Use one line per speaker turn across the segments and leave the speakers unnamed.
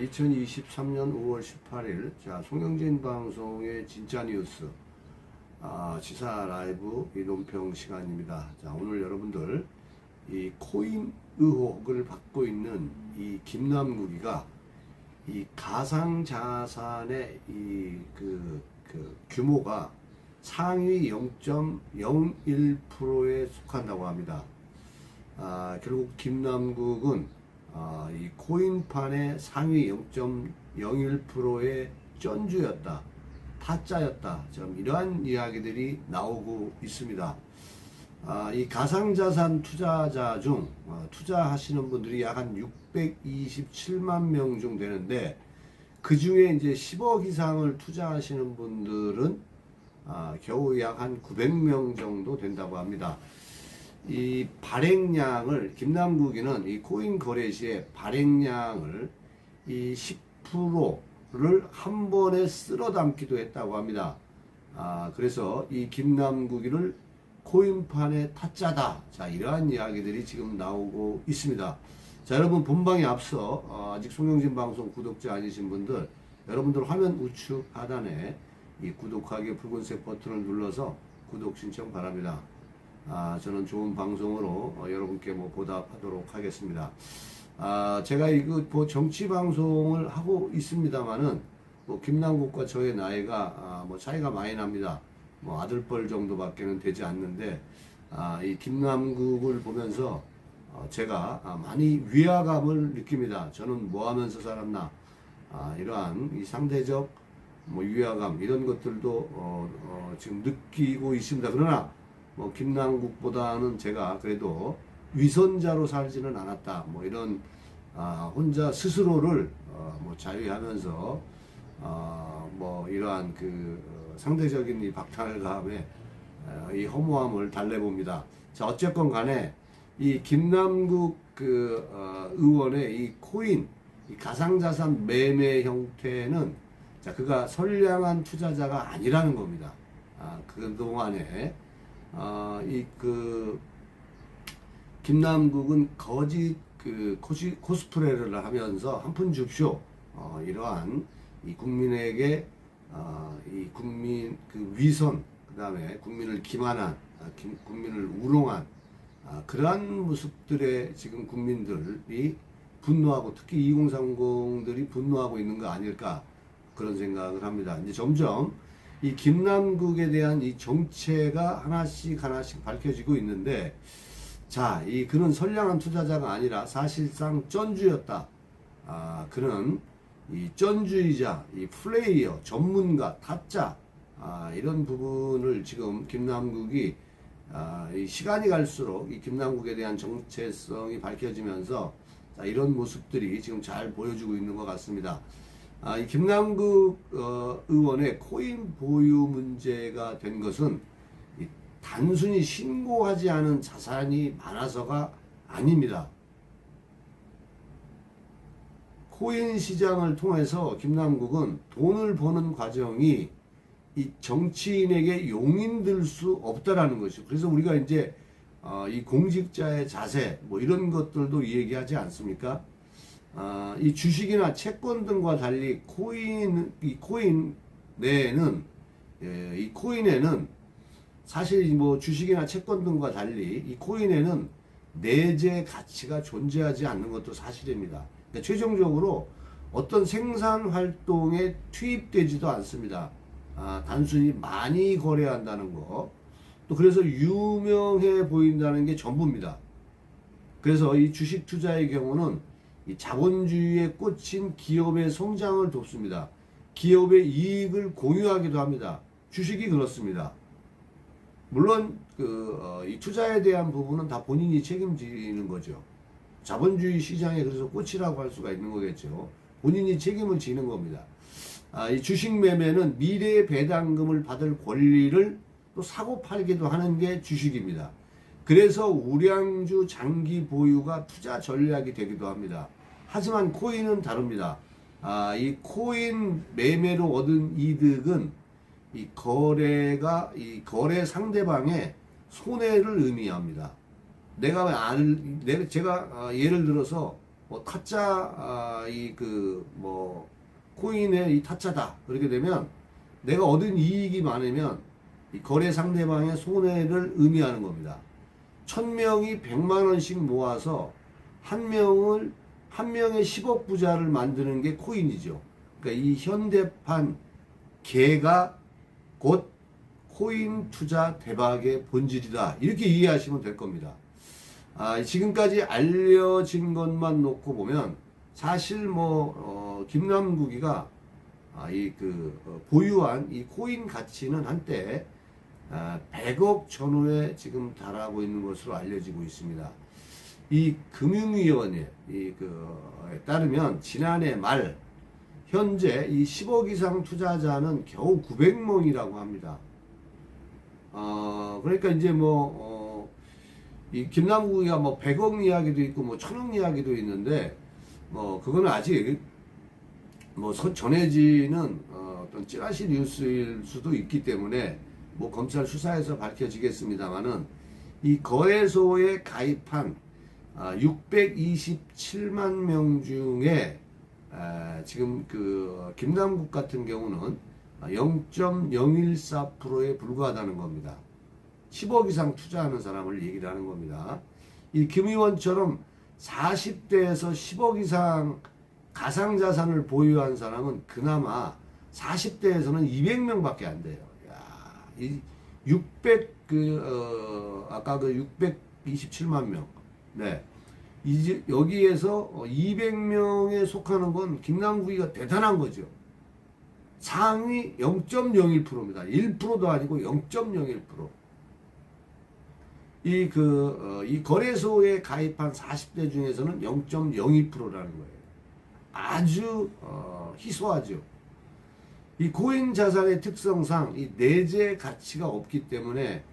2023년 5월 18일 자 송영진 방송의 진짜 뉴스 지사 라이브 이 논평 시간입니다. 자 오늘 여러분들 이 코인 의혹을 받고 있는 이 김남국이가 이 가상 자산의 그 규모가 상위 0.01%에 속한다고 합니다. 결국 김남국은 이 코인판의 상위 0.01%의 쩐주였다, 타짜였다, 이러한 이야기들이 나오고 있습니다. 이 가상자산 투자자 중 투자하시는 분들이 약 한 627만 명 중 되는데, 그 중에 이제 10억 이상을 투자하시는 분들은 겨우 약 한 900명 정도 된다고 합니다. 이 발행량을 김남국이는 이 코인 거래 시에 발행량을 이 10%를 한 번에 쓸어 담기도 했다고 합니다. 그래서 이 김남국이를 코인판의 타짜다. 자, 이러한 이야기들이 지금 나오고 있습니다. 자, 여러분 본방에 앞서 아직 송영진 방송 구독자 아니신 분들, 여러분들 화면 우측 하단에 이 구독하기 붉은색 버튼을 눌러서 구독 신청 바랍니다. 저는 좋은 방송으로 여러분께 보답하도록 하겠습니다. 제가 이거 정치 방송을 하고 있습니다만은 김남국과 저의 나이가 차이가 많이 납니다. 아들뻘 정도밖에는 되지 않는데, 이 김남국을 보면서 제가 많이 위화감을 느낍니다. 저는 뭐 하면서 살았나, 이러한 이 상대적 위화감 이런 것들도 지금 느끼고 있습니다. 그러나 김남국보다는 제가 그래도 위선자로 살지는 않았다. 이런 혼자 스스로를 자유하면서 이러한 상대적인 이 박탈감에 이 허무함을 달래봅니다. 자, 어쨌건 간에 이 김남국 의원의 이 코인, 이 가상자산 매매 형태는 그가 선량한 투자자가 아니라는 겁니다. 그동안에 김남국은 거짓 코스프레를 하면서 한 푼 줍쇼, 이러한 이 국민에게 이 국민 위선, 그 다음에 국민을 기만한, 국민을 우롱한 그러한 모습들에 지금 국민들이 분노하고, 특히 2030들이 분노하고 있는 거 아닐까, 그런 생각을 합니다. 이제 점점 이 김남국에 대한 이 정체가 하나씩 밝혀지고 있는데, 자, 그는 선량한 투자자가 아니라 사실상 쩐주였다. 그는 이 쩐주이자, 이 플레이어, 전문가, 타짜, 이런 부분을 지금 김남국이 이 시간이 갈수록 이 김남국에 대한 정체성이 밝혀지면서 이런 모습들이 지금 잘 보여주고 있는 것 같습니다. 이 김남국 의원의 코인 보유 문제가 된 것은 단순히 신고하지 않은 자산이 많아서가 아닙니다. 코인 시장을 통해서 김남국은 돈을 버는 과정이 이 정치인에게 용인될 수 없다라는 것이죠. 그래서 우리가 이제 이 공직자의 자세 이런 것들도 얘기하지 않습니까? 이 주식이나 채권 등과 달리 이 코인에는 사실 주식이나 채권 등과 달리 이 코인에는 내재 가치가 존재하지 않는 것도 사실입니다. 그러니까 최종적으로 어떤 생산 활동에 투입되지도 않습니다. 단순히 많이 거래한다는 거, 또 그래서 유명해 보인다는 게 전부입니다. 그래서 이 주식 투자의 경우는 이 자본주의에 꽂힌 기업의 성장을 돕습니다. 기업의 이익을 공유하기도 합니다. 주식이 그렇습니다. 물론 이 투자에 대한 부분은 다 본인이 책임지는 거죠. 자본주의 시장에 그래서 꽂히라고 할 수가 있는 거겠죠. 본인이 책임을 지는 겁니다. 이 주식 매매는 미래의 배당금을 받을 권리를 또 사고 팔기도 하는 게 주식입니다. 그래서 우량주 장기 보유가 투자 전략이 되기도 합니다. 하지만 코인은 다릅니다. 이 코인 매매로 얻은 이득은 이 거래 상대방의 손해를 의미합니다. 제가 예를 들어서 뭐 타짜 이 그 뭐 코인의 이 타짜다 그렇게 되면 내가 얻은 이익이 많으면 이 거래 상대방의 손해를 의미하는 겁니다. 1000명이 100만 원씩 모아서 한 명의 10억 부자를 만드는 게 코인이죠. 그러니까 이 현대판 개가 곧 코인 투자 대박의 본질이다. 이렇게 이해하시면 될 겁니다. 지금까지 알려진 것만 놓고 보면 사실 김남국이가 보유한 이 코인 가치는 한때 100억 전후에 지금 달하고 있는 것으로 알려지고 있습니다. 이 금융위원회에 따르면 지난해 말 현재 이 10억 이상 투자자는 겨우 900명이라고 합니다. 그러니까 이제 이 김남국이가 100억 이야기도 있고 1000억 이야기도 있는데 그거는 아직 전해지는 어떤 찌라시 뉴스일 수도 있기 때문에 검찰 수사에서 밝혀지겠습니다만은 이 거래소에 가입한 627만 명 중에 지금 김남국 같은 경우는 0.014%에 불과하다는 겁니다. 10억 이상 투자하는 사람을 얘기를 하는 겁니다. 이 김 의원처럼 40대에서 10억 이상 가상자산을 보유한 사람은 그나마 40대에서는 200명밖에 안 돼요. 이 627만 명. 네. 이제 여기에서 200명에 속하는 건 김남국이가 대단한 거죠. 상위 0.01%입니다. 1%도 아니고 0.01%. 이 거래소에 가입한 40대 중에서는 0.02%라는 거예요. 아주 희소하죠. 이 코인 자산의 특성상 이 내재 가치가 없기 때문에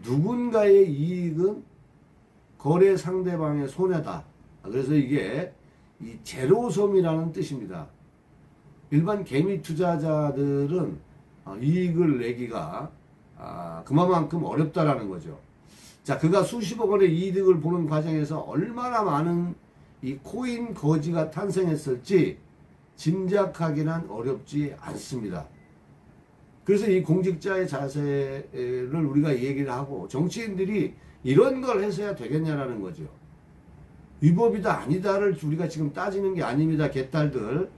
누군가의 이익은 거래 상대방의 손해다. 그래서 이게 이 제로섬이라는 뜻입니다. 일반 개미 투자자들은 이익을 내기가 그만큼 어렵다라는 거죠. 자, 그가 수십억 원의 이득을 보는 과정에서 얼마나 많은 이 코인 거지가 탄생했을지 짐작하기는 어렵지 않습니다. 그래서 이 공직자의 자세를 우리가 얘기를 하고 정치인들이 이런 걸 해서야 되겠냐라는 거죠. 위법이다 아니다를 우리가 지금 따지는 게 아닙니다. 개딸들.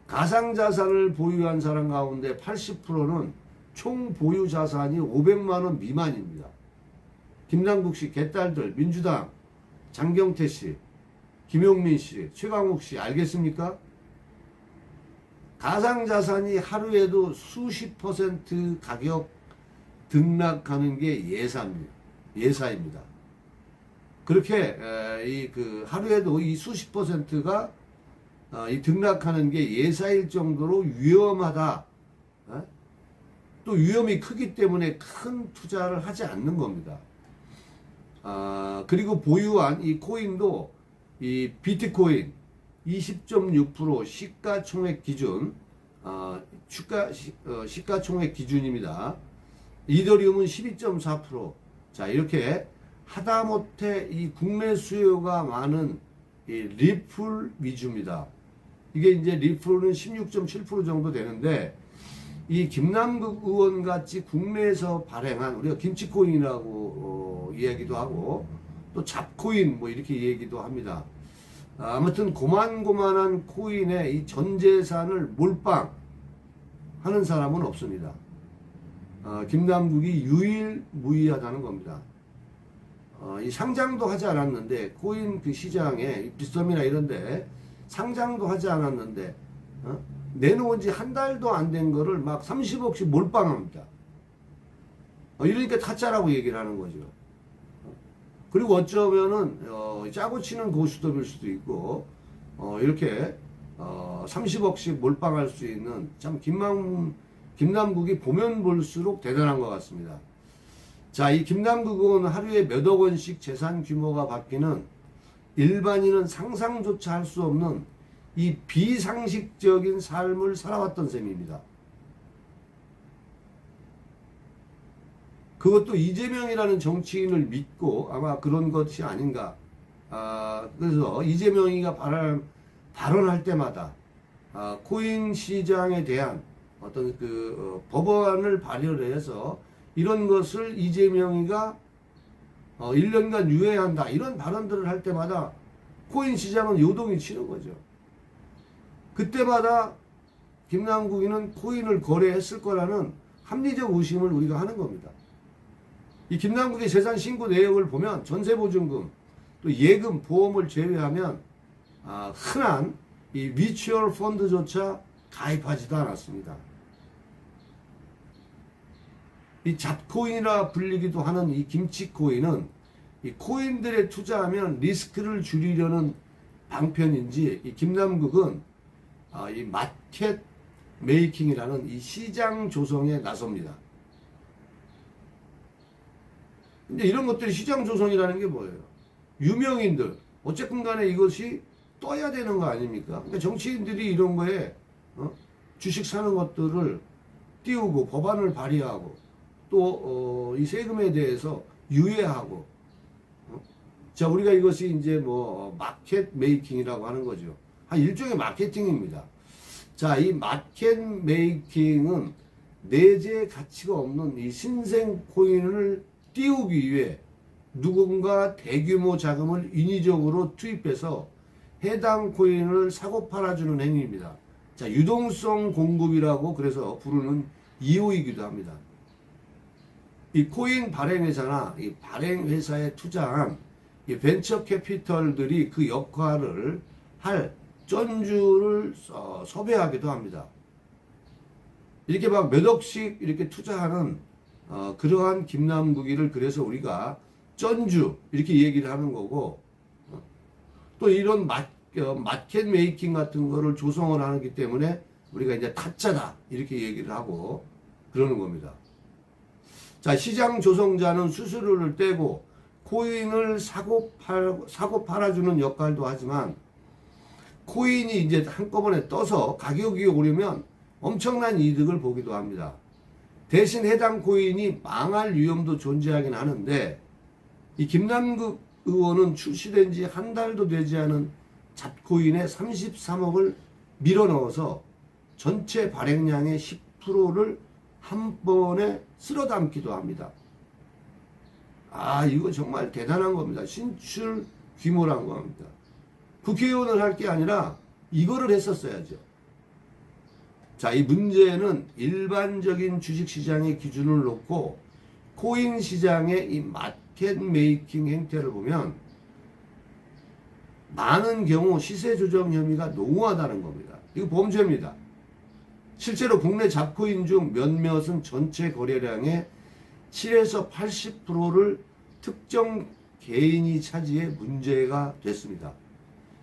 가상자산을 보유한 사람 가운데 80%는 총 보유 자산이 500만 원 미만입니다. 김남국 씨, 개딸들, 민주당, 장경태 씨, 김용민 씨, 최강욱 씨 알겠습니까? 가상자산이 하루에도 수십 % 가격 등락하는 게 예사입니다. 그렇게 하루에도 이 수십 %가 이 등락하는 게 예사일 정도로 위험하다. 또 위험이 크기 때문에 큰 투자를 하지 않는 겁니다. 그리고 보유한 이 코인도 이 비트코인 20.6% 시가총액 기준, 시가총액 기준입니다. 이더리움은 12.4%. 자, 이렇게 하다못해 이 국내 수요가 많은 이 리플 위주입니다. 이게 이제 리플은 16.7% 정도 되는데, 이 김남국 의원 같이 국내에서 발행한 우리가 김치코인이라고 이야기도 하고 또 잡코인 이렇게 얘기도 합니다. 아무튼 고만고만한 코인에 이 전 재산을 몰빵하는 사람은 없습니다. 김남국이 유일무이하다는 겁니다. 이 상장도 하지 않았는데 코인 시장에 비스덤이나 이런데 상장도 하지 않았는데 내놓은 지 한 달도 안 된 거를 막 30억씩 몰빵합니다. 이러니까 타짜라고 얘기를 하는 거죠. 그리고 어쩌면은 짜고 치는 고수톱일 수도 있고 이렇게 30억씩 몰빵할 수 있는 참 김남국이 보면 볼수록 대단한 것 같습니다. 자, 이 김남국 의원은 하루에 몇억 원씩 재산 규모가 바뀌는 일반인은 상상조차 할 수 없는 이 비상식적인 삶을 살아왔던 셈입니다. 그것도 이재명이라는 정치인을 믿고 아마 그런 것이 아닌가 그래서 이재명이가 발언할 때마다 코인 시장에 대한 어떤 법안을 발의를 해서 이런 것을 이재명이가 1년간 유예한다 이런 발언들을 할 때마다 코인 시장은 요동이 치는 거죠. 그때마다 김남국이는 코인을 거래했을 거라는 합리적 의심을 우리가 하는 겁니다. 이 김남국의 재산 신고 내역을 보면 전세보증금, 또 예금, 보험을 제외하면 흔한 이 뮤추얼 펀드조차 가입하지도 않았습니다. 이 잡코인이라 불리기도 하는 이 김치코인은 이 코인들에 투자하면 리스크를 줄이려는 방편인지 이 김남국은 이 마켓 메이킹이라는 이 시장 조성에 나섭니다. 근데 이런 것들이 시장 조성이라는 게 뭐예요? 유명인들 어쨌든 간에 이것이 떠야 되는 거 아닙니까? 그러니까 정치인들이 이런 거에 주식 사는 것들을 띄우고 법안을 발의하고 또 이 세금에 대해서 유예하고 자 우리가 이것이 이제 뭐 마켓 메이킹이라고 하는 거죠. 한 일종의 마케팅입니다. 자, 이 마켓 메이킹은 내재 가치가 없는 이 신생 코인을 띄우기 위해 누군가 대규모 자금을 인위적으로 투입해서 해당 코인을 사고 팔아주는 행위입니다. 자, 유동성 공급이라고 그래서 부르는 이유이기도 합니다. 이 코인 발행회사나 이 발행회사에 투자한 이 벤처 캐피털들이 그 역할을 할 전주를 섭외하기도 합니다. 이렇게 막 몇 억씩 이렇게 투자하는 그러한 김남국이를 그래서 우리가 전주 이렇게 얘기를 하는 거고 또 이런 마켓 메이킹 같은 거를 조성을 하기 때문에 우리가 이제 타짜다 이렇게 얘기를 하고 그러는 겁니다. 자, 시장 조성자는 수수료를 떼고 코인을 사고 팔아주는 역할도 하지만 코인이 이제 한꺼번에 떠서 가격이 오르면 엄청난 이득을 보기도 합니다. 대신 해당 코인이 망할 위험도 존재하긴 하는데 이 김남국 의원은 출시된 지 한 달도 되지 않은 잡코인에 33억을 밀어넣어서 전체 발행량의 10%를 한 번에 쓸어 담기도 합니다. 이거 정말 대단한 겁니다. 신출 규모란 겁니다. 국회의원을 할 게 아니라 이거를 했었어야죠. 자, 이 문제는 일반적인 주식시장의 기준을 놓고 코인 시장의 이 마켓 메이킹 행태를 보면 많은 경우 시세 조정 혐의가 농후하다는 겁니다. 이거 범죄입니다. 실제로 국내 잡코인 중 몇몇은 전체 거래량의 7에서 80%를 특정 개인이 차지해 문제가 됐습니다.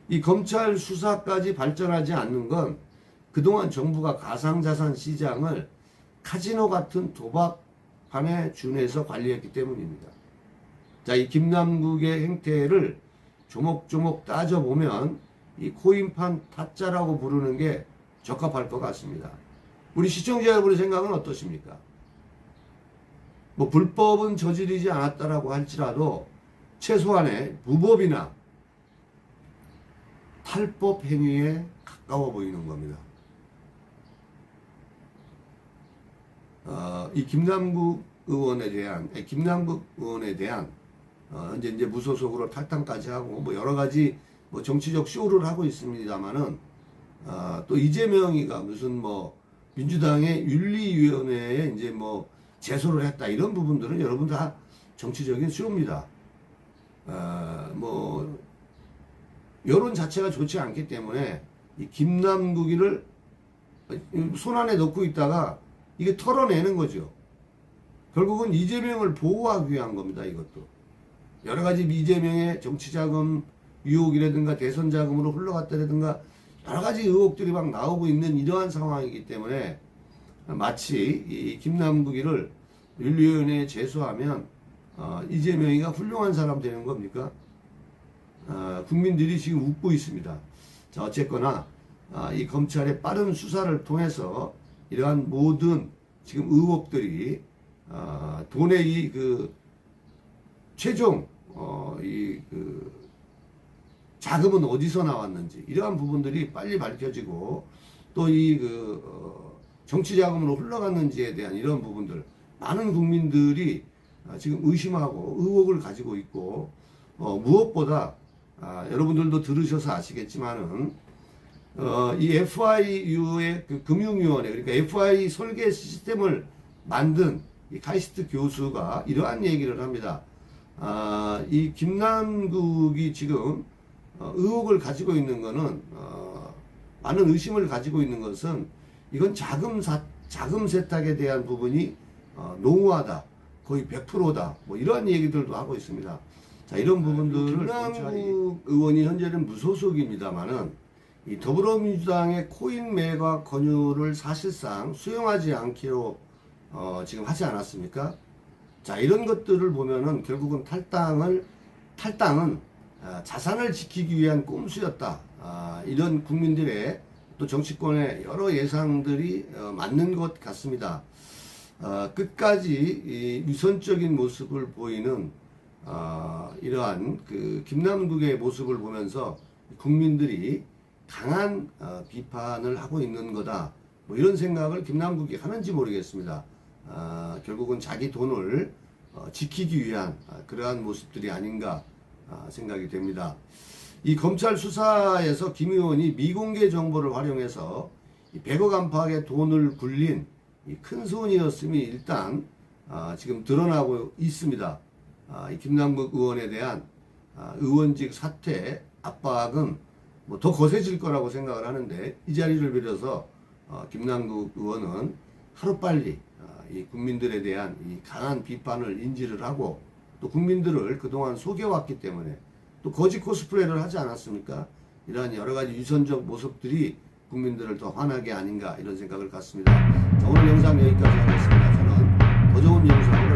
이 검찰 수사까지 발전하지 않는 건 그동안 정부가 가상자산 시장을 카지노 같은 도박판에 준해서 관리했기 때문입니다. 자, 이 김남국의 행태를 조목조목 따져보면 이 코인판 타짜라고 부르는 게 적합할 것 같습니다. 우리 시청자 여러분의 생각은 어떠십니까? 뭐 불법은 저지르지 않았다라고 할지라도 최소한의 무법이나 탈법 행위에 가까워 보이는 겁니다. 이 김남국 의원에 대한 이제 무소속으로 탈당까지 하고 뭐 여러 가지 뭐 정치적 쇼를 하고 있습니다만은 또 이재명이가 무슨 뭐 민주당의 윤리위원회에 이제 뭐 제소를 했다 이런 부분들은 여러분 다 정치적인 쇼입니다. 뭐 여론 자체가 좋지 않기 때문에 이 김남국이를 손안에 넣고 있다가 이게 털어내는 거죠. 결국은 이재명을 보호하기 위한 겁니다. 이것도 여러 가지 이재명의 정치자금 유혹이라든가 대선 자금으로 흘러갔다라든가 여러 가지 의혹들이 막 나오고 있는 이러한 상황이기 때문에 마치 이 김남국이를 윤리위원회에 제소하면 이재명이가 훌륭한 사람 되는 겁니까? 국민들이 지금 웃고 있습니다. 자, 어쨌거나 이 검찰의 빠른 수사를 통해서 이러한 모든 지금 의혹들이 돈의 최종 자금은 어디서 나왔는지 이러한 부분들이 빨리 밝혀지고 또 이 정치 자금으로 흘러갔는지에 대한 이런 부분들 많은 국민들이 지금 의심하고 의혹을 가지고 있고 무엇보다 여러분들도 들으셔서 아시겠지만은 이 FIU의 그 금융위원회 그러니까 FI 설계 시스템을 만든 이 카이스트 교수가 이러한 얘기를 합니다. 이 김남국이 지금 의혹을 가지고 있는 것은 많은 의심을 가지고 있는 것은 이건 자금 세탁에 대한 부분이 농후하다. 거의 100%다. 뭐 이러한 얘기들도 하고 있습니다. 자, 이런 부분들을 김남국 의원이 현재는 무소속입니다만은 이 더불어민주당의 코인 매각 권유를 사실상 수용하지 않기로 지금 하지 않았습니까? 자, 이런 것들을 보면은 결국은 탈당은 자산을 지키기 위한 꼼수였다. 이런 국민들의 또 정치권의 여러 예상들이 맞는 것 같습니다. 끝까지 이 위선적인 모습을 보이는 이러한 그 김남국의 모습을 보면서 국민들이 강한 비판을 하고 있는 거다. 뭐 이런 생각을 김남국이 하는지 모르겠습니다. 결국은 자기 돈을 지키기 위한 그러한 모습들이 아닌가 생각이 됩니다. 이 검찰 수사에서 김 의원이 미공개 정보를 활용해서 100억 안팎의 돈을 굴린 큰 손이었음이 일단 지금 드러나고 있습니다. 이 김남국 의원에 대한 의원직 사퇴 압박은 뭐 더 거세질 거라고 생각을 하는데 이 자리를 빌어서 김남국 의원은 하루빨리 이 국민들에 대한 이 강한 비판을 인지를 하고 또 국민들을 그동안 속여왔기 때문에 또 거짓 코스프레를 하지 않았습니까? 이러한 여러 가지 위선적 모습들이 국민들을 더 화나게 아닌가 이런 생각을 갖습니다. 자, 오늘 영상 여기까지 하겠습니다. 저는 더 좋은 영상으로